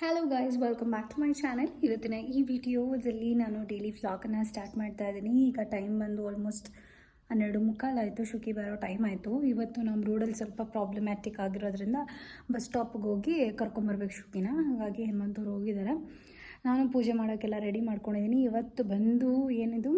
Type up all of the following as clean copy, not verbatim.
Hello guys, welcome back to my channel. ಇವತ್ತಿನ ಈ ವಿಡಿಯೋದಲ್ಲಿ ನಾನು ಡೈಲಿ ವ್ಲಾಗನ್ನು ಸ್ಟಾರ್ಟ್ ಮಾಡ್ತಾ ಇದ್ದೀನಿ. ಈಗ ಟೈಮ್ ಬಂದು ಆಲ್ಮೋಸ್ಟ್ 12:15 ಆಯಿತು. ಶುಕಿ ಬರೋ ಟೈಮ್ ಆಯಿತು. ಇವತ್ತು ನಮ್ಮ ರೋಡಲ್ಲಿ ಸ್ವಲ್ಪ ಪ್ರಾಬ್ಲಮ್ಯಾಟಿಕ್ ಆಗಿರೋದ್ರಿಂದ ಬಸ್ ಸ್ಟಾಪ್ಗೆ ಹೋಗಿ ಕರ್ಕೊಂಬರ್ಬೇಕು ಶುಕಿನ. ಹಾಗಾಗಿ ಹೇಮಂತವ್ರು ಹೋಗಿದ್ದಾರೆ. ನಾನು ಪೂಜೆ ಮಾಡೋಕ್ಕೆಲ್ಲ ರೆಡಿ ಮಾಡ್ಕೊಂಡಿದ್ದೀನಿ. ಇವತ್ತು ಬಂದು ಏನಿದು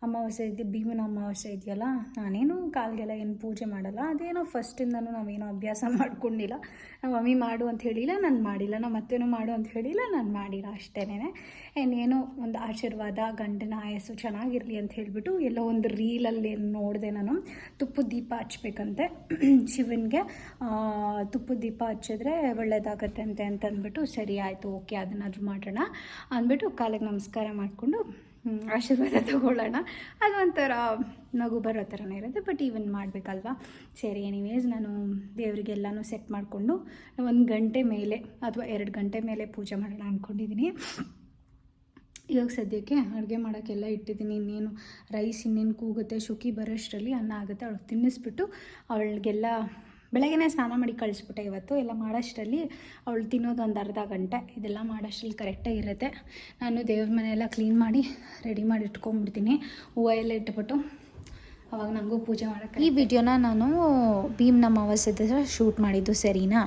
ಅಮಾವಾಸ್ಯೆ ಇದೆ, ಭೀಮನ ಅಮಾವಾಸ್ಯೆ ಇದೆಯಲ್ಲ. ನಾನೇನು ಕಾಲಿಗೆಲ್ಲ ಏನು ಪೂಜೆ ಮಾಡಲ್ಲ. ಅದೇನೋ ಫಸ್ಟಿಂದನೂ ನಾವೇನೋ ಅಭ್ಯಾಸ ಮಾಡ್ಕೊಂಡಿಲ್ಲ. ನಮ್ಮ ಮಮ್ಮಿ ಮಾಡು ಅಂತ ಹೇಳಿಲ್ಲ, ನಾನು ಮಾಡಿಲ್ಲ. ನಮ್ಮ ಅತ್ತೆನೂ ಮಾಡು ಅಂತ ಹೇಳಿಲ್ಲ, ನಾನು ಮಾಡಿಲ್ಲ. ಅಷ್ಟೇನೆ. ಏನೋ ಒಂದು ಆಶೀರ್ವಾದ, ಗಂಡನ ಆಯಸ್ಸು ಚೆನ್ನಾಗಿರಲಿ ಅಂತ ಹೇಳಿಬಿಟ್ಟು ಎಲ್ಲೋ ಒಂದು ರೀಲಲ್ಲಿ ನೋಡಿದೆ ನಾನು. ತುಪ್ಪದ ದೀಪ ಹಚ್ಬೇಕಂತೆ ಶಿವನಿಗೆ. ತುಪ್ಪದ ದೀಪ ಹಚ್ಚಿದ್ರೆ ಒಳ್ಳೆಯದಾಗತ್ತೆ ಅಂತಂದ್ಬಿಟ್ಟು ಸರಿ ಆಯಿತು, ಓಕೆ ಅದನ್ನಾದ್ರೂ ಮಾಡೋಣ ಅಂದ್ಬಿಟ್ಟು ಕಾಲಿಗೆ ನಮಸ್ಕಾರ ಮಾಡಿಕೊಂಡು ಆಶೀರ್ವಾದ ತಗೊಳ್ಳೋಣ. ಅದು ಒಂಥರ ನಗು ಬರೋ ಥರನೇ ಇರುತ್ತೆ. ಬಟ್ ಈವನ್ ಮಾಡಬೇಕಲ್ವಾ. ಸರಿ, ಎನಿವೇಸ್ ನಾನು ದೇವರಿಗೆಲ್ಲನೂ ಸೆಟ್ ಮಾಡಿಕೊಂಡು 1 ಗಂಟೆ ಮೇಲೆ ಅಥವಾ 2 ಗಂಟೆ ಮೇಲೆ ಪೂಜೆ ಮಾಡೋಣ ಅಂದ್ಕೊಂಡಿದ್ದೀನಿ. ಇವಾಗ ಸದ್ಯಕ್ಕೆ ಅಡುಗೆ ಮಾಡೋಕ್ಕೆಲ್ಲ ಇಟ್ಟಿದ್ದೀನಿ. ಇನ್ನೇನು ರೈಸ್ ಇನ್ನೇನು ಕೂಗುತ್ತೆ, ಶುಕಿ ಬರೋಷ್ಟರಲ್ಲಿ ಅನ್ನ ಆಗುತ್ತೆ. ಅವಳಿಗೆ ತಿನ್ನಿಸ್ಬಿಟ್ಟು ಅವಳಿಗೆಲ್ಲ ಬೆಳಗ್ಗೆ ಸ್ನಾನ ಮಾಡಿ ಕಳಿಸ್ಬಿಟ್ಟೆ. ಇವತ್ತು ಎಲ್ಲ ಮಾಡೋಷ್ಟರಲ್ಲಿ ಅವಳು ತಿನ್ನೋದು ಒಂದು ಅರ್ಧ ಗಂಟೆ. ಇದೆಲ್ಲ ಮಾಡೋಷ್ಟರಲ್ಲಿ ಕರೆಕ್ಟಾಗಿ ಇರುತ್ತೆ. ನಾನು ದೇವ್ರ ಮನೆಯೆಲ್ಲ ಕ್ಲೀನ್ ಮಾಡಿ ರೆಡಿ ಮಾಡಿ ಇಟ್ಕೊಂಡ್ಬಿಡ್ತೀನಿ. ಹೂವು ಎಲ್ಲ ಇಟ್ಬಿಟ್ಟು ಅವಾಗ ನನಗೂ ಪೂಜೆ ಮಾಡೋಕ್ಕೆ. ಈ ವಿಡಿಯೋನ ನಾನು ಭೀಮನ ಅಮಾವಾಸ್ಯೆ ಶೂಟ್ ಮಾಡಿದ್ದು, ಸರಿನಾ?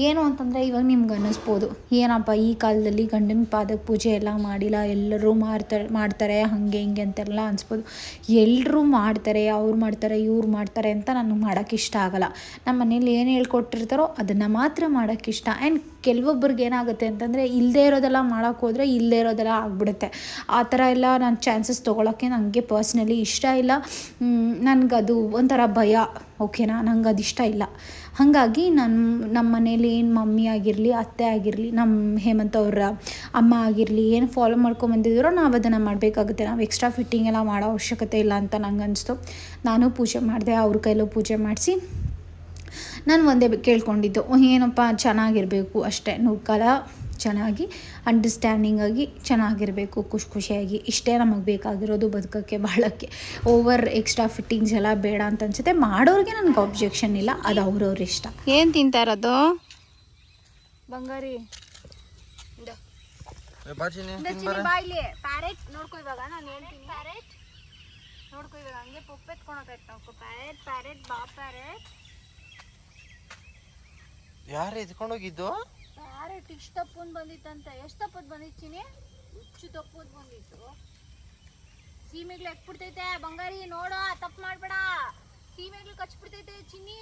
ಏನು ಅಂತಂದರೆ ಇವಾಗ ನಿಮ್ಗೆ ಅನ್ನಿಸ್ಬೋದು, ಏನಪ್ಪ ಈ ಕಾಲದಲ್ಲಿ ಗಂಡನ ಪಾದಕ್ಕೆ ಪೂಜೆ ಎಲ್ಲ ಮಾಡಿಲ್ಲ, ಎಲ್ಲರೂ ಮಾಡ್ತಾರೆ ಹಾಗೆ ಹಿಂಗೆ ಅಂತೆಲ್ಲ ಅನಿಸ್ಬೋದು. ಎಲ್ಲರೂ ಮಾಡ್ತಾರೆ, ಅವ್ರು ಮಾಡ್ತಾರೆ, ಇವ್ರು ಮಾಡ್ತಾರೆ ಅಂತ ನನಗೆ ಮಾಡೋಕ್ಕೆ ಇಷ್ಟ ಆಗೋಲ್ಲ. ನಮ್ಮ ಮನೇಲಿ ಏನು ಹೇಳ್ಕೊಟ್ಟಿರ್ತಾರೋ ಅದನ್ನು ಮಾತ್ರ ಮಾಡೋಕ್ಕೆ ಇಷ್ಟ. ಆ್ಯಂಡ್ ಕೆಲವೊಬ್ಬರಿಗೆ ಏನಾಗುತ್ತೆ ಅಂತಂದರೆ ಇಲ್ಲದೇ ಇರೋದೆಲ್ಲ ಮಾಡೋಕ್ಕೆ ಹೋದರೆ ಇಲ್ಲದೇ ಇರೋದೆಲ್ಲ ಆಗ್ಬಿಡುತ್ತೆ. ಆ ಥರ ಎಲ್ಲ ನಾನು ಚಾನ್ಸಸ್ ತೊಗೊಳಕ್ಕೆ ನನಗೆ ಪರ್ಸ್ನಲಿ ಇಷ್ಟ ಇಲ್ಲ. ನನಗದು ಒಂಥರ ಭಯ, ಓಕೆನಾ? ನಂಗೆ ಅದು ಇಷ್ಟ ಇಲ್ಲ. ಹಾಗಾಗಿ ನಮ್ಮ ಮನೇಲಿ ಏನು ಮಮ್ಮಿ ಆಗಿರಲಿ, ಅತ್ತೆ ಆಗಿರಲಿ, ನಮ್ಮ ಹೇಮಂತ್ ಅವರ ಅಮ್ಮ ಆಗಿರಲಿ ಏನು ಫಾಲೋ ಮಾಡ್ಕೊಂಬಂದಿದ್ದೀರೋ ನಾವು ಅದನ್ನು ಮಾಡಬೇಕಾಗುತ್ತೆ. ನಾವು ಎಕ್ಸ್ಟ್ರಾ ಫಿಟ್ಟಿಂಗ್ ಎಲ್ಲ ಮಾಡೋ ಅವಶ್ಯಕತೆ ಇಲ್ಲ ಅಂತ ನಂಗೆ ಅನಿಸ್ತು. ನಾನು ಪೂಜೆ ಮಾಡಿದೆ, ಅವ್ರ ಕೈಲೂ ಪೂಜೆ ಮಾಡಿಸಿ ನಾನು ಒಂದೇ ಕೇಳ್ಕೊಂಡಿದ್ದು, ಏನಪ್ಪ ಚೆನ್ನಾಗಿರಬೇಕು ಅಷ್ಟೇ, ಕಾಲ ಚೆನ್ನಾಗಿ ಅಂಡರ್ಸ್ಟ್ಯಾಂಡಿಂಗ್ ಆಗಿ ಚೆನ್ನಾಗಿರಬೇಕು, ಖುಷಿಯಾಗಿ. ಇಷ್ಟೇ ನಮಗೆ ಬೇಕಾಗಿರೋದು ಬದುಕೋಕ್ಕೆ, ಬಾಳೋಕ್ಕೆ. ಓವರ್ ಎಕ್ಸ್ಟ್ರಾ ಫಿಟ್ಟಿಂಗ್ಸ್ ಎಲ್ಲ ಬೇಡ ಅಂತ ಅನ್ಸುತ್ತೆ. ಮಾಡೋರಿಗೆ ನನಗೆ ಆಬ್ಜೆಕ್ಷನ್ ಇಲ್ಲ, ಅದು ಅವ್ರವ್ರ ಇಷ್ಟ. ಏನು ತಿಂತಾ ಇರೋದು ಬಂಗಾರಿ? ಪ್ಯಾರೆಟ್ ನೋಡ್ಕೊ. ಇವಾಗ ನಾನು ಹೇಳ್ತೀನಿ, ಪ್ಯಾರೆಟ್ ನೋಡ್ಕೊ. ಇವಾಗ ಹಂಗೆ ಪುಪ್ಪು ಎತ್ಕೊಳಕೈತೆ ನೋಡ್ಕೊ. ಪ್ಯಾರೆಟ್ ಬಾ ಪ್ಯಾರೆಟ್. ಯಾರು ಎತ್ಕೊಂಡೋಗಿದ್ದು? ಪ್ಯಾರೆಟ್ ಇಷ್ಟು ತಪ್ಪುನ್ ಬಂದಿತ್ತಂತೆ. ಎಷ್ಟು ತಪ್ಪದ್ ಬಂದಿತ್ತೀನಿ? ಹುಚ್ಚು ತಪ್ಪದ್ ಬಂದಿತ್ತು. ಸೀಮೆಗ್ಲು ಎಕ್ಬಿಡ್ತೈತೆ ಬಂಗಾರಿ, ನೋಡೋ ತಪ್ಪು ಮಾಡ್ಬೇಡ. ಸೀಮೆಗ್ಲು ಕಚ್ಬಿಡ್ತೈತೆ ಚಿನ್ನಿ.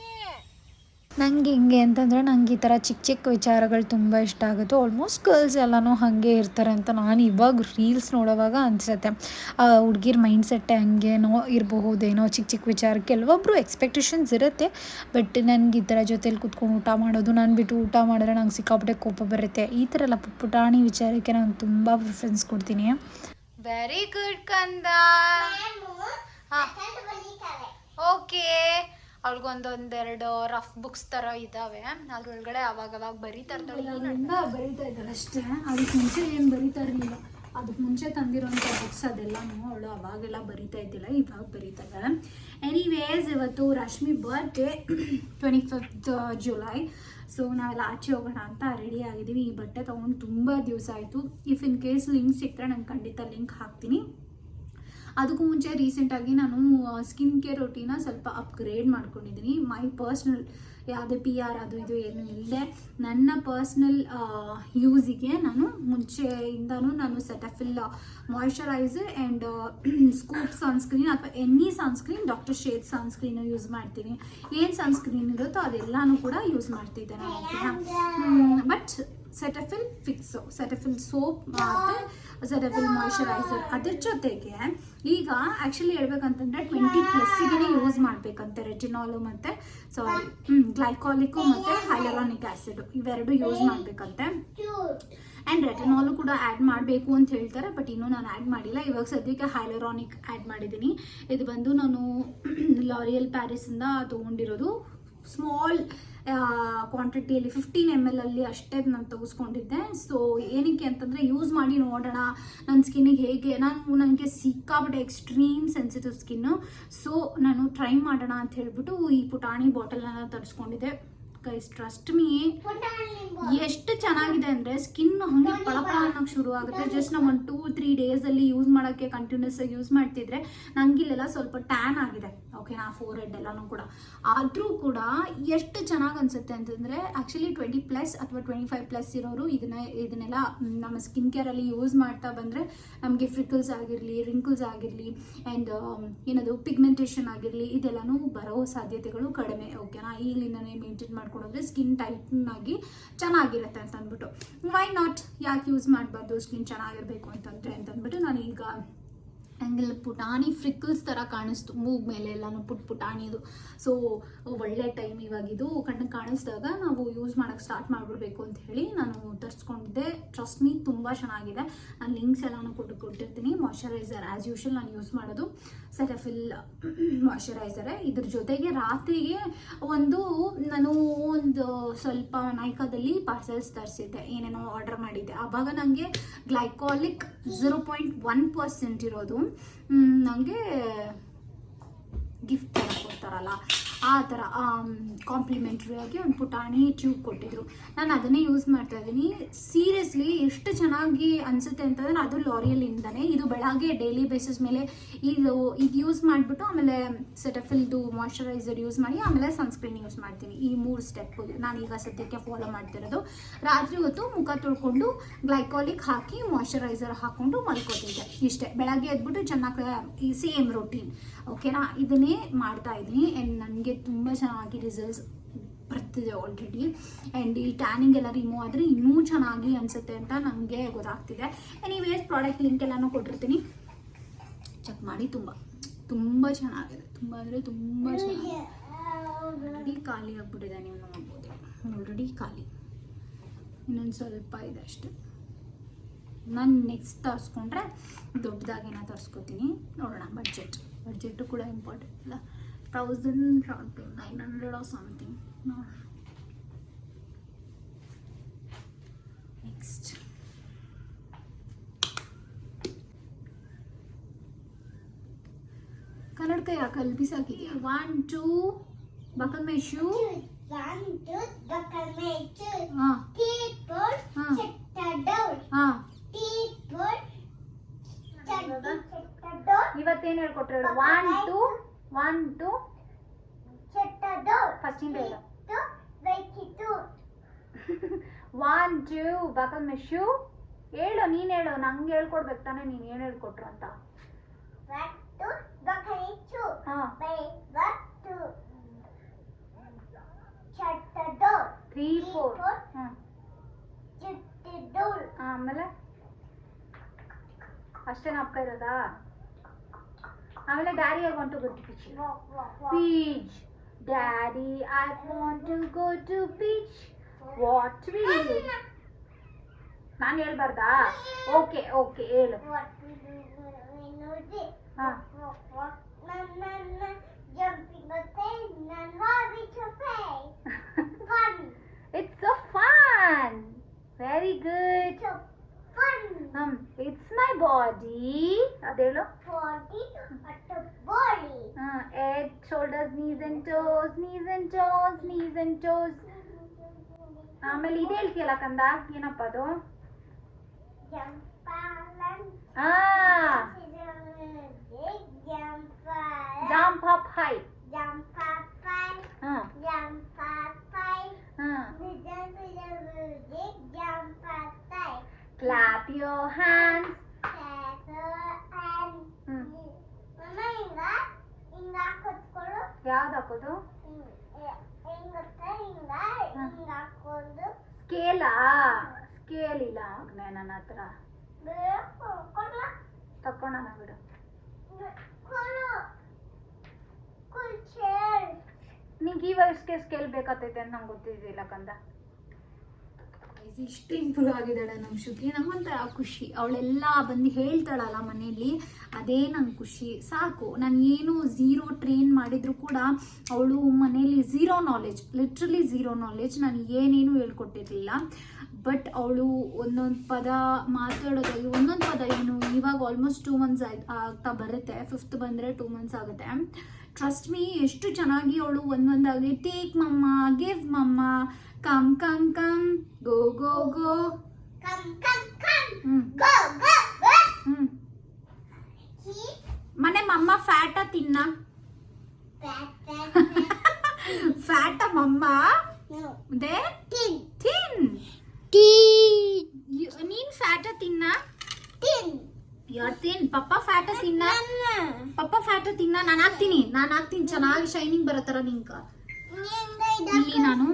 ನಂಗೆ ಹಿಂಗೆ ಅಂತಂದರೆ ನಂಗೆ ಈ ಥರ ಚಿಕ್ಕ ಚಿಕ್ಕ ವಿಚಾರಗಳು ತುಂಬ ಇಷ್ಟ ಆಗುತ್ತೆ. ಆಲ್ಮೋಸ್ಟ್ ಗರ್ಲ್ಸ್ ಎಲ್ಲನೂ ಹಾಗೆ ಇರ್ತಾರೆ ಅಂತ ನಾನು ಇವಾಗ ರೀಲ್ಸ್ ನೋಡೋವಾಗ ಅನಿಸುತ್ತೆ. ಹುಡುಗಿರ ಮೈಂಡ್ಸೆಟ್ಟೇ ಹಂಗೇನೋ ಇರಬಹುದೇನೋ. ಚಿಕ್ಕ ಚಿಕ್ಕ ವಿಚಾರ ಕೆಲವೊಬ್ಬರು ಎಕ್ಸ್ಪೆಕ್ಟೇಷನ್ಸ್ ಇರುತ್ತೆ. ಬಟ್ ನನಗೆ ಈ ಥರ ಜೊತೇಲಿ ಕೂತ್ಕೊಂಡು ಊಟ ಮಾಡೋದು, ನಾನು ಬಿಟ್ಟು ಊಟ ಮಾಡಿದ್ರೆ ನಂಗೆ ಸಿಕ್ಕಾಪಟ್ಟೆ ಕೋಪ ಬರುತ್ತೆ. ಈ ಥರ ಎಲ್ಲ ಪುಟಾಣಿ ವಿಚಾರಕ್ಕೆ ನಾನು ತುಂಬ ಪ್ರಿಫರೆನ್ಸ್ ಕೊಡ್ತೀನಿ. ವೆರಿ ಗುಡ್ ಕಂದ. ಓಕೆ, ಅವ್ಳಿಗೊಂದೊಂದೆರಡು ರಫ್ ಬುಕ್ಸ್ ಥರ ಇದ್ದಾವೆ. ಅದ್ರೊಳಗಡೆ ಅವಾಗವಾಗ ಬರೀತಾ ಇರ್ತಾಳೆ. ಬರೀತಾ ಇದ್ದಾಳೆ ಅಷ್ಟೇ. ಅದಕ್ಕೆ ಮುಂಚೆ ಏನು ಬರೀತಾ ಇರಲಿಲ್ಲ. ಅದಕ್ಕೆ ಮುಂಚೆ ತಂದಿರೋಂಥ ಬುಕ್ಸ್ ಅದೆಲ್ಲನೂ ಅವಳು ಅವಾಗೆಲ್ಲ ಬರೀತಾ ಇದ್ದಿಲ್ಲ, ಇವಾಗ ಬರೀತಾ ಇದ್ದಾಳೆ. ಎನಿವೇಸ್, ಇವತ್ತು Rashmi birthday 25th July. So ನಾವೆಲ್ಲ ಆಚೆ ಹೋಗೋಣ ಅಂತ ರೆಡಿ ಆಗಿದ್ದೀವಿ. ಈ ಬಟ್ಟೆ ತೊಗೊಂಡು ತುಂಬ ದಿವಸ ಆಯಿತು. ಇಫ್ ಇನ್ ಕೇಸ್ ಲಿಂಕ್ ಸಿಕ್ಕರೆ ನಾನು ಖಂಡಿತ ಲಿಂಕ್ ಹಾಕ್ತೀನಿ. ಅದಕ್ಕೂ ಮುಂಚೆ ರೀಸೆಂಟಾಗಿ ನಾನು ಸ್ಕಿನ್ ಕೇರ್ ರೊಟೀನ ಸ್ವಲ್ಪ ಅಪ್ಗ್ರೇಡ್ ಮಾಡ್ಕೊಂಡಿದ್ದೀನಿ. ಮೈ ಪರ್ಸ್ನಲ್ ಯಾವುದೇ PR ಅದು ಇದು ಏನು ಇಲ್ಲದೆ ನನ್ನ ಪರ್ಸ್ನಲ್ ಯೂಸಿಗೆ ನಾನು ಮುಂಚೆಯಿಂದನೂ ನಾನು Cetaphil moisturiser and scoop sunscreen ಅಥವಾ any sunscreen, doctor Sheth sunscreen use ಮಾಡ್ತೀನಿ. ಏನು ಸನ್ಸ್ಕ್ರೀನ್ ಇರುತ್ತೋ ಅದೆಲ್ಲನೂ ಕೂಡ ಯೂಸ್ ಮಾಡ್ತಿದ್ದೆ ನಾನು, ಓಕೆನಾ? But Cetaphil fix, Cetaphil soap ಮತ್ತು ಸೆಟಫಿಲ್ ಮಾಯ್ಶ್ಚರೈಸರ್. ಅದ್ರ ಜೊತೆಗೆ ಈಗ ಆ್ಯಕ್ಚುಲಿ ಹೇಳ್ಬೇಕಂತಂದರೆ 20+ ಯೂಸ್ ಮಾಡಬೇಕಂತೆ. ರೆಟಿನಾಲು ಮತ್ತು ಗ್ಲೈಕಾಲಿಕ್ಕು ಮತ್ತು ಹೈಲರಾನಿಕ್ ಆ್ಯಸಿಡ್ ಇವೆರಡು ಯೂಸ್ ಮಾಡಬೇಕಂತೆ. ಆ್ಯಂಡ್ ರೆಟಿನಾಲು ಕೂಡ ಆ್ಯಡ್ ಮಾಡಬೇಕು ಅಂತ ಹೇಳ್ತಾರೆ. ಬಟ್ ಇನ್ನೂ ನಾನು ಆ್ಯಡ್ ಮಾಡಿಲ್ಲ. ಇವಾಗ ಸದ್ಯಕ್ಕೆ ಹೈಲರಾನಿಕ್ ಆ್ಯಡ್ ಮಾಡಿದ್ದೀನಿ. ಇದು ಬಂದು ನಾನು ಲಾರಿಯಲ್ ಪ್ಯಾರಿಸಿಂದ ತೊಗೊಂಡಿರೋದು. ಸ್ಮಾಲ್ ಕ್ವಾಂಟಿಟಿಯಲ್ಲಿ 15 ml ಅಷ್ಟೇ ನಾನು ತೆಗೆಸ್ಕೊಂಡಿದ್ದೆ. ಸೊ ಏನಕ್ಕೆ ಅಂತಂದರೆ ಯೂಸ್ ಮಾಡಿ ನೋಡೋಣ ನನ್ನ ಸ್ಕಿನ್ನಿಗೆ ಹೇಗೆ. ನನಗೆ ಸಿಕ್ಕಾಬಿಟ್ಟೆ ಎಕ್ಸ್ಟ್ರೀಮ್ ಸೆನ್ಸಿಟಿವ್ ಸ್ಕಿನ್ನು. ಸೊ ನಾನು ಟ್ರೈ ಮಾಡೋಣ ಅಂತ ಹೇಳ್ಬಿಟ್ಟು ಈ ಪುಟಾಣಿ ಬಾಟಲನ್ನು ತರಿಸ್ಕೊಂಡಿದ್ದೆ. ಗೈಸ್ ಟ್ರಸ್ಟ್ ಮೀ, ಎಷ್ಟು ಚೆನ್ನಾಗಿದೆ ಅಂದರೆ ಸ್ಕಿನ್ ಹಾಗೆ ಪಳಪಳ ಅನ್ನೋಕ್ಕೆ ಶುರು ಆಗುತ್ತೆ. ಜಸ್ಟ್ ನಾವು ಒಂದು 2-3 ಡೇಸಲ್ಲಿ ಯೂಸ್ ಮಾಡೋಕ್ಕೆ ಕಂಟಿನ್ಯೂಸ್ ಆಗಿ ಯೂಸ್ ಮಾಡ್ತಿದ್ರೆ ನಂಗಿಲ್ಲೆಲ್ಲ ಸ್ವಲ್ಪ ಟ್ಯಾನ್ ಆಗಿದೆ, ಓಕೆನಾ, ಫೋರ್ ಹೆಡ್ ಎಲ್ಲನೂ ಕೂಡ. ಆದರೂ ಕೂಡ ಎಷ್ಟು ಚೆನ್ನಾಗಿ ಅನಿಸುತ್ತೆ ಅಂತಂದರೆ ಆ್ಯಕ್ಚುಲಿ 20+ ಅಥವಾ 25+ ಇರೋರು ಇದನ್ನೆಲ್ಲ ನಮ್ಮ ಸ್ಕಿನ್ ಕೇರಲ್ಲಿ ಯೂಸ್ ಮಾಡ್ತಾ ಬಂದರೆ ನಮಗೆ ಫ್ರಿಕಲ್ಸ್ ಆಗಿರಲಿ, ರಿಂಕಲ್ಸ್ ಆಗಿರಲಿ ಆ್ಯಂಡ್ ಏನದು ಪಿಗ್ಮೆಂಟೇಷನ್ ಆಗಿರಲಿ ಇದೆಲ್ಲನೂ ಬರೋ ಸಾಧ್ಯತೆಗಳು ಕಡಿಮೆ, ಓಕೆನಾ. ಈಗಲಿಂದನೇ ಮೇಂಟೈನ್ ಮಾಡ್ಕೊಂಡೋದ್ರೆ ಸ್ಕಿನ್ ಟೈಟ್ನ್ ಆಗಿ ಚೆನ್ನಾಗಿರುತ್ತೆ ಅಂತ ಅಂದ್ಬಿಟ್ಟು, ವೈ ನಾಟ್, ಯಾಕೆ ಯೂಸ್ ಮಾಡಬಾರ್ದು ಸ್ಕಿನ್ ಚೆನ್ನಾಗಿರಬೇಕು ಅಂತಂದ್ಬಿಟ್ಟು ನಾನು ಈಗ ಹಂಗೆಲ್ಲ ಪುಟಾಣಿ ಫ್ರಿಕಲ್ಸ್ ಥರ ಕಾಣಿಸ್ತು ಮೂಗ್ ಮೇಲೆ ಎಲ್ಲನೂ ಪುಟಾಣಿದು. ಸೊ ಒಳ್ಳೆ ಟೈಮ್ ಇವಾಗಿದು ಕಣ್ಣಿಗೆ ಕಾಣಿಸಿದಾಗ ನಾವು ಯೂಸ್ ಮಾಡೋಕ್ಕೆ ಸ್ಟಾರ್ಟ್ ಮಾಡಿಬಿಡ್ಬೇಕು ಅಂತ ಹೇಳಿ ನಾನು ತರಿಸ್ಕೊಂಡಿದ್ದೆ. ಟ್ರಸ್ಟ್ ಮೀ ತುಂಬ ಚೆನ್ನಾಗಿದೆ. ನಾನು ಲಿಂಕ್ಸ್ ಎಲ್ಲನೂ ಕೊಟ್ಟಿರ್ತೀನಿ. ಮಾಯ್ಶ್ಚರೈಸರ್ ಆ್ಯಸ್ ಯೂಶುವಲ್ ನಾನು ಯೂಸ್ ಮಾಡೋದು ಸೆಟಫಿಲ್ ಮಾಯ್ಶ್ಚರೈಸರೇ. ಇದ್ರ ಜೊತೆಗೆ ರಾತ್ರಿಗೆ ನಾನು ಒಂದು ಸ್ವಲ್ಪ ನೈಕಾದಲ್ಲಿ ಪಾರ್ಸೆಲ್ಸ್ ತರಿಸಿದ್ದೆ, ಏನೇನೋ ಆರ್ಡರ್ ಮಾಡಿದ್ದೆ. ಆವಾಗ ನನಗೆ ಗ್ಲೈಕಾಲಿಕ್ 0.1% ಇರೋದು ನನಗೆ ಗಿಫ್ಟ್ ಥರ ಕೊಡ್ತಾರಲ್ಲ ಆ ಥರ ಕಾಂಪ್ಲಿಮೆಂಟ್ರಿ ಆಗಿ ಒಂದು ಪುಟಾಣಿ ಟ್ಯೂಬ್ ಕೊಟ್ಟಿದ್ರು. ನಾನು ಅದನ್ನೇ ಯೂಸ್ ಮಾಡ್ತಾ ಇದ್ದೀನಿ. ಸೀರಿಯಸ್ಲಿ ಎಷ್ಟು ಚೆನ್ನಾಗಿ ಅನಿಸುತ್ತೆ ಅಂತಂದರೆ ಅದು ಲಾರಿಯಲಿಂದನೇ. ಇದು ಬೆಳಗ್ಗೆ ಡೈಲಿ ಬೇಸಿಸ್ ಮೇಲೆ ಇದು ಯೂಸ್ ಮಾಡಿಬಿಟ್ಟು ಆಮೇಲೆ ಸೆಟಫಿಲ್ದು ಮಾಯ್ಶ್ಚರೈಸರ್ ಯೂಸ್ ಮಾಡಿ ಆಮೇಲೆ ಸನ್ಸ್ಕ್ರೀನ್ ಯೂಸ್ ಮಾಡ್ತೀನಿ. ಈ 3 ಸ್ಟೆಪ್ ನಾನೀಗ ಸದ್ಯಕ್ಕೆ ಫಾಲೋ ಮಾಡ್ತಿರೋದು. ರಾತ್ರಿ ಹೊತ್ತು ಮುಖ ತೊಳ್ಕೊಂಡು ಗ್ಲೈಕಾಲಿಕ್ ಹಾಕಿ ಮಾಯ್ಶ್ಚರೈಸರ್ ಹಾಕ್ಕೊಂಡು ಮಲ್ಕೋತಿದ್ದೆ, ಇಷ್ಟೇ. ಬೆಳಗ್ಗೆ ಎದ್ಬಿಟ್ಟು ಚೆನ್ನಾಗಿ ಈ ಸೇಮ್ ರೊಟೀನ್, ಓಕೆನಾ. ಇದನ್ನೇ ಮಾಡ್ತಾ ಇದ್ದೀನಿ ಆ್ಯಂಡ್ ನನಗೆ ತುಂಬ ಚೆನ್ನಾಗಿ ರಿಸಲ್ಟ್ಸ್ ಬರ್ತಿದೆ ಆಲ್ರೆಡಿ. ಆ್ಯಂಡ್ ಈ ಟ್ಯಾನಿಂಗ್ ಎಲ್ಲ ರಿಮೂವ್ ಆದರೆ ಇನ್ನೂ ಚೆನ್ನಾಗಿ ಅನಿಸುತ್ತೆ ಅಂತ ನನಗೆ ಗೊತ್ತಾಗ್ತಿದೆ. ಎನಿವೇಸ್ ಪ್ರಾಡಕ್ಟ್ ಲಿಂಕ್ ಎಲ್ಲನೂ ಕೊಟ್ಟಿರ್ತೀನಿ, ಚೆಕ್ ಮಾಡಿ. ತುಂಬ ಚೆನ್ನಾಗಿದೆ, ತುಂಬ ಅಂದರೆ ತುಂಬ ಚೆನ್ನಾಗಿದೆ. ಆಲ್ರೆಡಿ ಖಾಲಿ ಆಗಿಬಿಟ್ಟಿದೆ, ನೀವು ನೋಡ್ಬೋದು. ಆಲ್ರೆಡಿ ಖಾಲಿ, ಇನ್ನೊಂದು ಸ್ವಲ್ಪ ಇದೆ ಅಷ್ಟೆ. ನಾನು ನೆಕ್ಸ್ಟ್ ತರಿಸ್ಕೊಂಡ್ರೆ ದೊಡ್ಡದಾಗೇನ ತರಿಸ್ಕೊತೀನಿ, ನೋಡೋಣ. ಬಡ್ಜೆಟ್ಟು ಕೂಡ ಇಂಪಾರ್ಟೆಂಟ್ ಅಲ್ಲ. 1900 or something. No. Next. ಕನ್ನಡಕ ಯಾಕೆ ಅಲ್ಲಿ ಬಿಸಾಕಿದ್ಯಾ? 1 2 buckle my shoe. 1 2 buckle my shoe. Keyboard shut down. Keyboard ಇವತ್ತೇನು ಹೇಳ್ಕೊಟ್ರೆ? 1 2 ಶಟ್ ಡೌನ್. ಫಸ್ಟ್ ಇಂದ ಹೇಳು. 1 2 ಬಕಲ್ ಮೈ ಶೂ. ಹೇಳು, ನೀನು ಹೇಳು, ನಂಗೆ ಹೇಳ್ಕೊಡ್ಬೇಕು ತಾನೆ ನೀನು ಏನು ಹೇಳ್ಕೊಟ್ರು ಅಂತ. 1 2 buckle my shoe. 1 2 shut down. 3 4 shut down. ಆಮೇಲೆ ಅಷ್ಟೇ ನಾಪ್ಕ ಇರೋದಾ? ಆಮೇಲೆ daddy I want to go to beach. Beach daddy I want to go to beach. What will you? ನಾನು ಹೇಳ್ಬಾರ್ದಾ? ಓಕೆ ಹೇಳು. It's so fun. Very good. It's my body. ಅದೇಳು. Body at body. Head, shoulders, knees and toes, knees and toes, knees and toes. ಆಮೇಲೆ ಇದು ಹೇಳ್ತೀಯಲ್ಲ ಕಂದ, ಏನಪ್ಪ ಅದು? Jump up high. Jump up high. Jump up high. Jump up high. Clap your hands. Clap your hands. Mama ಹಿಂಗ ಹಾಕೋದು. ಯಾವ್ದು ಹಾಕೋದು? ಹಿಂಗ ಹಾಕೋದು. ಸ್ಕೇಲ್ ಇಲ್ಲ ಮಗನೇ ನನ್ನ ಹತ್ರ. ತಕ್ಕೊಳ್ಳೋಣ ಬಿಡು. ನಿಂಗೆ ಈ ವಯಸ್ಸಿಗೆ ಸ್ಕೇಲ್ ಬೇಕಾಗ್ತೈತೆ ಅಂತ ನಂಗೆ ಗೊತ್ತಿದ್ದಿಲ್ಲ ಕಂದ. ಇಷ್ಟು ಇಂಪ್ರೂವ್ ಆಗಿದ್ದಾಳೆ ನಮ್ಮ ಶ್ರುತಿ, ನಮ್ಮಂತರ ಖುಷಿ. ಅವಳೆಲ್ಲ ಬಂದು ಹೇಳ್ತಾಳಲ್ಲ ಮನೆಯಲ್ಲಿ, ಅದೇ ನಂಗೆ ಖುಷಿ ಸಾಕು. ನಾನು ಏನು ಝೀರೋ ಟ್ರೈನ್ ಮಾಡಿದ್ರು ಕೂಡ ಅವಳು ಮನೆಯಲ್ಲಿ zero knowledge, literally zero knowledge. ನಾನು ಏನೇನು ಹೇಳ್ಕೊಟ್ಟಿರಲಿಲ್ಲ. ಬಟ್ ಅವಳು ಒಂದೊಂದು ಪದ ಮಾತಾಡೋದಾಗಿ, ಒಂದೊಂದು ಪದ ಏನು ಇವಾಗ ಆಲ್ಮೋಸ್ಟ್ 2 months ಆಗ್ತಾ ಬರುತ್ತೆ. 5th ಬಂದರೆ 2 months ಆಗುತ್ತೆ. ಟ್ರಸ್ಟ್ ಮೀ ಎಷ್ಟು ಚೆನ್ನಾಗಿ ಅವಳು ಒಂದೊಂದಾಗಿ ಟೇಕ್ ಮಮ್ಮ, ಗಿವ್ ಮಮ್ಮ, come come come, go go go. Come, come, come. Hmm Go, go, go. Hmm He, ಮನೆ ಮಮ್ಮ ಫ್ಯಾಟ ತಿನ್ನ. fat, fat, fat. ಫ್ಯಾಟ ಮಮ್ಮ No. ದೇ Tin, ತಿನ್. tin, ನೀನ್ ಫ್ಯಾಟ ತಿನ್ನ. tin. ಯಾರ್ ತಿನ್ ಪಪ್ಪ ಫ್ಯಾಟ ತಿನ್ನ. ಪಪ್ಪ ಫ್ಯಾಟ ತಿನ್ನ. ನಾನು ಹಾಕ್ತೀನಿ ಚೆನ್ನಾಗಿ ಶೈನಿಂಗ್ ಬರತ್ತಾರ ನಿಂಕ. ಇಲ್ಲಿ ನಾನು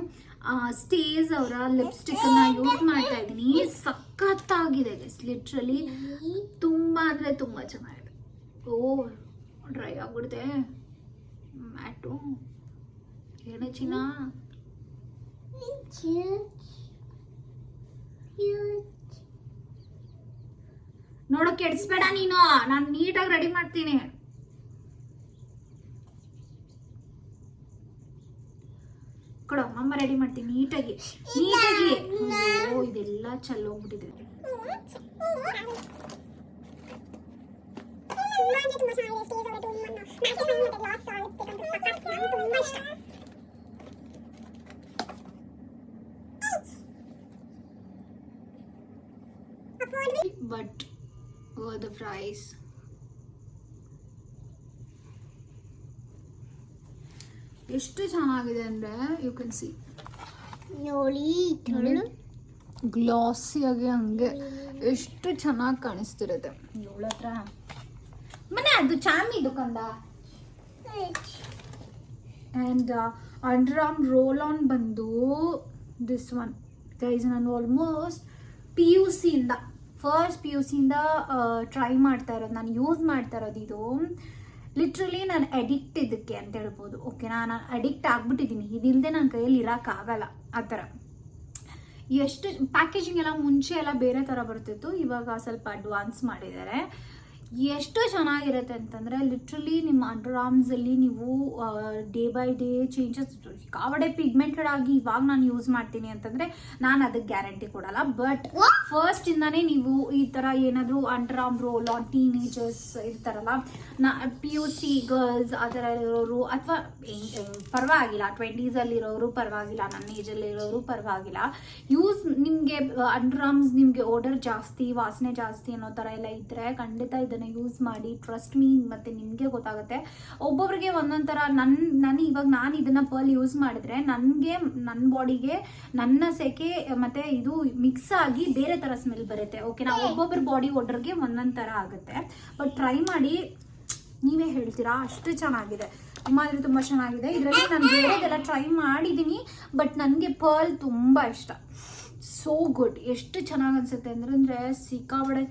ಸ್ಟೇಜ್ ಅವರ ಲಿಪ್ಸ್ಟಿಕ್ ಅನ್ನ ಯೂಸ್ ಮಾಡ್ತಾ ಇದ್ದೀನಿ. ಸಖತ್ತಾಗಿದೆ ಲಿಟ್ರಲಿ, ತುಂಬಾ ಅಂದ್ರೆ ತುಂಬಾ ಚೆನ್ನಾಗಿದೆ. ಓ ಡ್ರೈ ಆಗ್ಬಿಡುತ್ತೆ ಮ್ಯಾಟು. ಏನೇ ಚಿನ್ನ ನೋಡೋ ಕೆಡ್ಸ್ಬೇಡ ನೀನು, ನಾನು ನೀಟಾಗಿ ರೆಡಿ ಮಾಡ್ತೀನಿ. ಕೊಡೋ ಅಮ್ಮ ರೆಡಿ ಮಾಡ್ತೀನಿ ನೀಟಾಗಿ. ಓ ಇದೆಲ್ಲ ಚೆಲ್ಲೋಗ್ಬಿಟ್ಟಿದೆ. But the price. ಎಷ್ಟು ಚೆನ್ನಾಗಿದೆ ಅಂದ್ರೆ ಯು ಕ್ಯಾನ್ ಸಿ. ಗ್ಲಾಸಿಯಾಗಿ ಹಂಗೆ ಎಷ್ಟು ಚೆನ್ನಾಗಿ ಕಾಣಿಸ್ತಿರುತ್ತೆ. ಇವಳ ಹತ್ರ ಮನೆ ಅದು ಚಾಮಿದು ಕಂದ. And under arm roll on ಬಂದು ದಿಸ್ ಒನ್ ಗೈಸ್. ನಾನು ಆಲ್ಮೋಸ್ಟ್ ಫಸ್ಟ್ ಪಿ ಯು ಸಿಯಿಂದ ಟ್ರೈ ಮಾಡ್ತಾ ಇರೋದು, ನಾನು ಯೂಸ್ ಮಾಡ್ತಾ ಇರೋದು ಇದು. ಲಿಟ್ರಲಿ ನಾನು ಅಡಿಕ್ಟ್ ಇದಕ್ಕೆ ಅಂತ ಹೇಳ್ಬೋದು. ಓಕೆನಾ, ನಾನು ಅಡಿಕ್ಟ್ ಆಗ್ಬಿಟ್ಟಿದ್ದೀನಿ. ಇದಿಲ್ಲದೆ ನನ್ನ ಕೈಯಲ್ಲಿ ಇರೋಕ್ಕಾಗಲ್ಲ ಆ ಥರ. ಎಷ್ಟು ಪ್ಯಾಕೇಜಿಂಗ್ ಎಲ್ಲ ಮುಂಚೆ ಎಲ್ಲ ಬೇರೆ ಥರ ಬರ್ತಿತ್ತು, ಇವಾಗ ಸ್ವಲ್ಪ ಅಡ್ವಾನ್ಸ್ ಮಾಡಿದ್ದಾರೆ. ಎಷ್ಟು ಚೆನ್ನಾಗಿರುತ್ತೆ ಅಂತಂದರೆ ಲಿಟ್ರಲಿ ನಿಮ್ಮ ಅಂಡರ್ ಆರ್ಮ್ಸಲ್ಲಿ ನೀವು ಡೇ ಬೈ ಡೇ ಚೇಂಜಸ್ ಕಾವಡೆ ಪಿಗ್ಮೆಂಟೆಡ್ ಆಗಿ ಇವಾಗ ನಾನು ಯೂಸ್ ಮಾಡ್ತೀನಿ ಅಂತಂದರೆ ನಾನು ಅದಕ್ಕೆ ಗ್ಯಾರಂಟಿ ಕೊಡಲ್ಲ. ಬಟ್ ಫಸ್ಟಿಂದನೇ ನೀವು ಈ ಥರ ಏನಾದರೂ under arm roll on teenagers ಇರ್ತಾರಲ್ಲ, PUC ಗರ್ಲ್ಸ್ ಆ ಥರ ಇರೋರು, ಅಥವಾ ಪರವಾಗಿಲ್ಲ 20s ಪರವಾಗಿಲ್ಲ, ನನ್ನ ಏಜಲ್ಲಿರೋರು ಪರವಾಗಿಲ್ಲ, ನಿಮಗೆ ಅಂಡರ್ ಆರ್ಮ್ಸ್ ನಿಮಗೆ ಓಡರ್ ಜಾಸ್ತಿ, ವಾಸನೆ ಜಾಸ್ತಿ ಅನ್ನೋ ಥರ ಎಲ್ಲ ಇದ್ದರೆ ಖಂಡಿತ ಇದನ್ನು ಯೂಸ್ ಮಾಡಿ. ಟ್ರಸ್ಟ್ ಮೀ, ಮತ್ತು ನಿಮಗೆ ಗೊತ್ತಾಗುತ್ತೆ. ಒಬ್ಬೊಬ್ರಿಗೆ ಒಂದೊಂದು ಥರ. ನಾನು ಇದನ್ನು ಪರ್ಲ್ ಯೂಸ್ ಮಾಡಿದ್ರೆ ನನ್ನ ಬಾಡಿಗೆ ನನ್ನ ಸೆಕೆ ಮತ್ತು ಇದು ಮಿಕ್ಸ್ ಆಗಿ ಬೇರೆ ಥರ ಸ್ಮೆಲ್ ಬರುತ್ತೆ. ಓಕೆನಾ, ಒಬ್ಬೊಬ್ಬರ ಬಾಡಿ ಓಡರ್ಗೆ ಒಂದೊಂದು ಥರ ಆಗುತ್ತೆ. ಬಟ್ ಟ್ರೈ ಮಾಡಿ, ನೀವೇ ಹೇಳ್ತೀರಾ ಅಷ್ಟು ಚೆನ್ನಾಗಿದೆ. ತುಂಬ ಅಂದರೆ ತುಂಬ ಚೆನ್ನಾಗಿದೆ. ಇದರಲ್ಲಿ ನಾನು ಬೇರೆದೆಲ್ಲ ಟ್ರೈ ಮಾಡಿದ್ದೀನಿ, ಬಟ್ ನನಗೆ ಪರ್ಲ್ ತುಂಬ ಇಷ್ಟ. So good. ಎಷ್ಟು ಚೆನ್ನಾಗಿ ಅನಿಸುತ್ತೆ ಅಂದರೆ ಸಿಕ್ಕಾಬಡೆ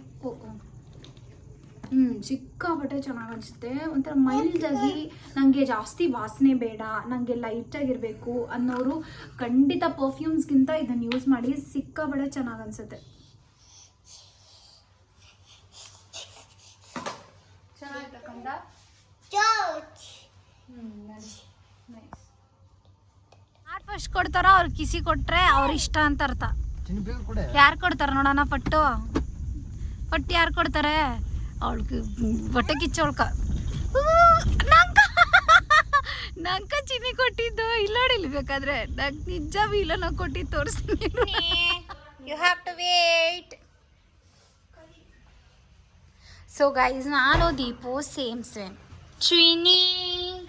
ಸಿಕ್ಕಾಪಟ್ಟೆ ಚೆನ್ನಾಗಿ ಅನಿಸುತ್ತೆ. ಒಂಥರ ಮೈಲ್ಡಾಗಿ, ನನಗೆ ಜಾಸ್ತಿ ವಾಸನೆ ಬೇಡ, ನನಗೆ ಲೈಟಾಗಿರಬೇಕು ಅನ್ನೋರು ಖಂಡಿತ ಪರ್ಫ್ಯೂಮ್ಸ್ಗಿಂತ ಇದನ್ನು ಯೂಸ್ ಮಾಡಿ. ಸಿಕ್ಕಾಪಟ್ಟೆ ಚೆನ್ನಾಗಿ ಅನಿಸುತ್ತೆ. ಚೆನ್ನಾಗಿರ್ತಕ್ಕಂಥ ಯಾರು ಫಸ್ಟ್ ಕೊಡ್ತಾರೋ ಅವ್ರು ಕಿಸಿ ಕೊಟ್ರೆ ಅವ್ರ ಇಷ್ಟ ಅಂತ ಅರ್ಥ. ಯಾರು ಕೊಡ್ತಾರ ನೋಡೋಣ ಪಟ್ಟು ಯಾರು ಕೊಡ್ತಾರೆ? ಅವಳಿಗೆ ಹೊಟ್ಟೆ ಕಿಚ್ಚವಳ್ಕ ನಂಕ ಚಿನ್ನಿ ಕೊಟ್ಟಿದ್ದು ಇಲ್ಲ ನೋಡಿಲ್ಲ. ಬೇಕಾದ್ರೆ ನಂಗೆ ನಿಜ ಇಲ್ಲ ಕೊಟ್ಟಿದ್ದು ತೋರಿಸ್ತೀನಿ. You have to wait. So guys, ನಾನು Deepu same twinning.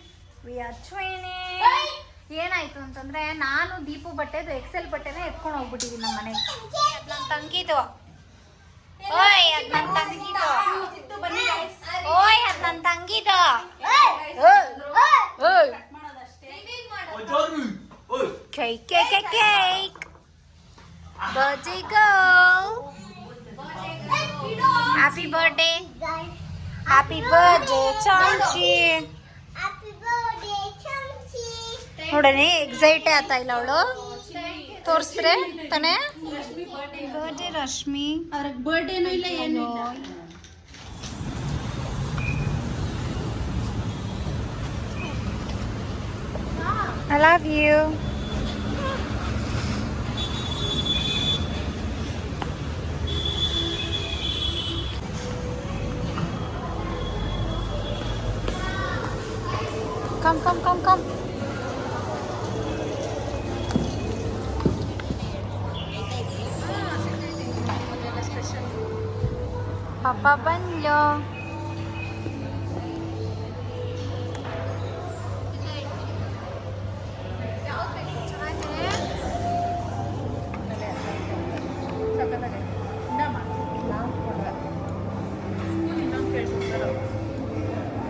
We are twinning. ಏನಾಯ್ತು ಅಂತಂದ್ರೆ, ನಾನು ದೀಪು ಬಟ್ಟೆದು XL ಬಟ್ಟೆನೇ ಎತ್ಕೊಂಡು ಹೋಗ್ಬಿಟ್ಟಿದ್ದೀನಿ ನಮ್ಮ ಮನೆಗೆ. ನನ್ನ ತಂಗಿದು. ಓಯ್ ಅದು ನನ್ನ ತಂಗಿದು. ಓಯ್ ಅದು ನನ್ನ ತಂಗಿದು. Cake cake cake. Birthday girl. Happy birthday. Happy birthday Chanchi. ನೋಡನೆ ಎಕ್ಸೈಟ್ ಆಯ್ತಾ ಇಲ್ಲ ಅವಳು? ತೋರಿಸ್ರೆ ತಾನೆ. ಬರ್ತ್ಡೇ ರಶ್ಮಿ. ಅವ್ರಿಗೆ ಬರ್ತ್ಡೇನೂ ಇಲ್ಲ ಏನು ಇಲ್ಲ. I love you. ಕಮ್ ಪಪ್ಪ ಬಂದ್ಲು.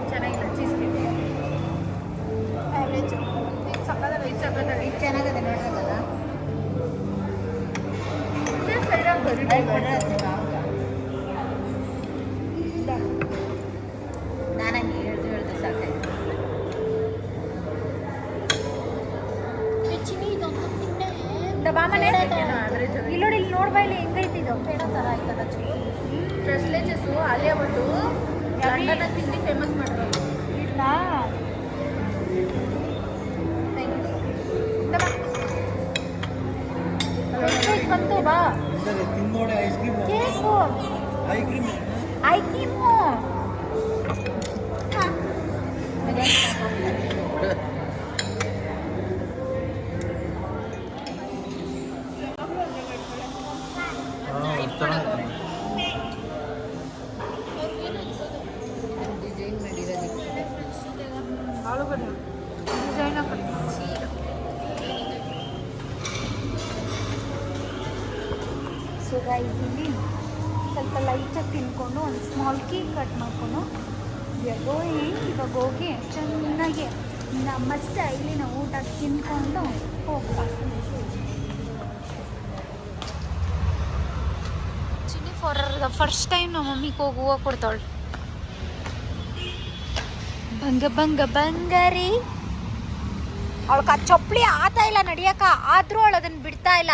ಚೆನ್ನಾಗಿಲ್ಲ ಚೀಸ್ ಚೆನ್ನಾಗಿದೆ ನೋಡೋದಲ್ಲ. ನಾನು ಹಂಗೆ ಹೇಳ್ದೆ ಸಾಕಾಯ್ತು. ಇಲ್ಲಿ ನೋಡ್ಬಾ ಇಲ್ಲಿ ಹೆಂಗೈತಿ ಇದು ಪೇಡ ಥರ ಆಯ್ತದ. ಡ್ರೆಸ್ಲೆಸಸ್ಸು ಆಲಿಯಾ ಭಟ್ಟು ಲಂಡನ್ ತಿಂಡಿ ಫೇಮಸ್ ಮಾಡಿರೋದು ಇಲ್ಲ. ಬಂತು ಬಾ cake I cream design so guys ಇಲ್ಲಿ ಸ್ವಲ್ಪ ಲೈಟಾಗಿ ತಿನ್ಕೊಂಡು ಒಂದು ಸ್ಮಾಲ್ ಕೇಕ್ ಕಟ್ ಮಾಡಿಕೊಂಡು ಇವಾಗ ಹೋಗಿ ಚೆನ್ನಾಗಿ ನಮ್ಮ ಸ್ಟೈಲಿನ ಊಟ ತಿನ್ಕೊಂಡು ಹೋಗ್ತಾ. ಚಿನ್ನಿ ಫಾರ್ ದ ಫಸ್ಟ್ ಟೈಮ್ ನಮ್ಮ ಮಮ್ಮಿಗೆ ಹೋಗಿ ಹೂವು ಕೊಡ್ತಾಳೆ. ಬಂಗಾರಿ ಅವಳಕ್ಕೆ ಆ ಚಪ್ಪಲಿ ಆತ ಇಲ್ಲ ನಡಿಯಕ್ಕ, ಆದ್ರೂ ಅವಳು ಅದನ್ನು ಬಿಡ್ತಾ ಇಲ್ಲ.